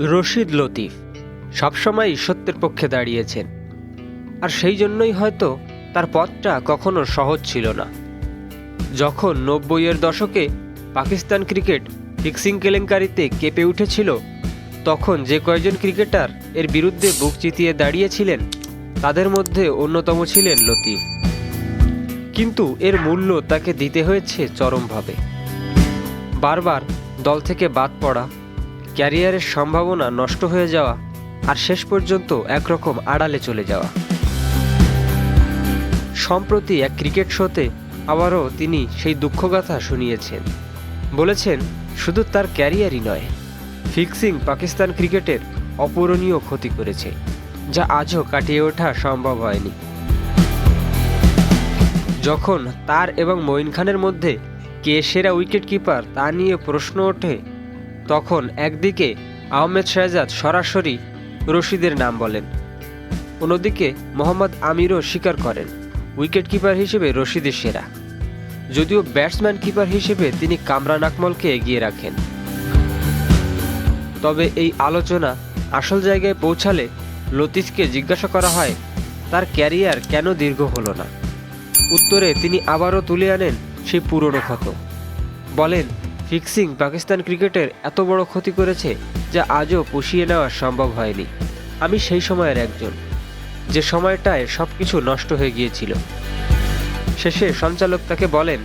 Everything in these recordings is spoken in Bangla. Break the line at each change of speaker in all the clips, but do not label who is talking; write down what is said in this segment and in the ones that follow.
রশিদ লতিফ সবসময়ই সত্যের পক্ষে দাঁড়িয়েছেন, আর সেই জন্যই হয়তো তার পথটা কখনো সহজ ছিল না। যখন ৯০-এর দশকে পাকিস্তান ক্রিকেট ফিক্সিং কেলেঙ্কারিতে কেঁপে উঠেছিল, তখন যে কয়েকজন ক্রিকেটার এর বিরুদ্ধে বুক চিতিয়ে দাঁড়িয়েছিলেন তাদের মধ্যে অন্যতম ছিলেন লতিফ। কিন্তু এর মূল্য তাকে দিতে হয়েছে চরমভাবে। বারবার দল থেকে বাদ পড়া, ক্যারিয়ারের সম্ভাবনা নষ্ট হয়ে যাওয়া, আর শেষ পর্যন্ত একরকম আড়ালে চলে যাওয়া। সম্প্রতি এক ক্রিকেট শোতে আবারও তিনি সেই দুঃখগাথা শুনিয়েছেন। বলেছেন, শুধু তার ক্যারিয়ারই নয়, ফিক্সিং পাকিস্তান ক্রিকেটের অপূরণীয় ক্ষতি করেছে, যা আজও কাটিয়ে ওঠা সম্ভব হয়নি। যখন তার এবং মঈন খানের মধ্যে কে সেরা উইকেট কিপার তা নিয়ে প্রশ্ন ওঠে, তখন একদিকে আহমেদ শেহজাদ সরাসরি রশিদের নাম বলেন, অন্যদিকে মোহাম্মদ আমিরও স্বীকার করেন উইকেট কিপার হিসেবে রশিদের সেরা, যদিও ব্যাটসম্যান কিপার হিসেবে তিনি কামরান আকমলকে এগিয়ে রাখেন। তবে এই আলোচনা আসল জায়গায় পৌঁছালে লতিফকে জিজ্ঞাসা করা হয় তার ক্যারিয়ার কেন দীর্ঘ হলো না। উত্তরে তিনি আবারও তুলে আনেন সেই পুরনো ক্ষত। বলেন, ফিক্সিং পাকিস্তান ক্রিকেটের এত বড় ক্ষতি করেছে যা আজও পুষিয়ে নেওয়া সম্ভব হয়নি। আমি সেই সময়ের একজন, যে সময়টায় সব কিছু নষ্ট হয়ে গিয়েছিল। শেষে সঞ্চালক তাকে বলেন,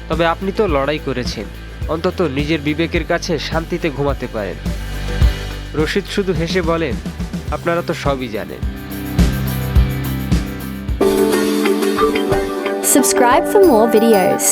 তবে আপনি তো লড়াই করেছেন, অন্তত নিজের বিবেকের কাছে শান্তিতে ঘুমাতে পারেন। রশিদ শুধু হেসে বলেন, আপনারা তো সবই জানেন।
Subscribe for more videos.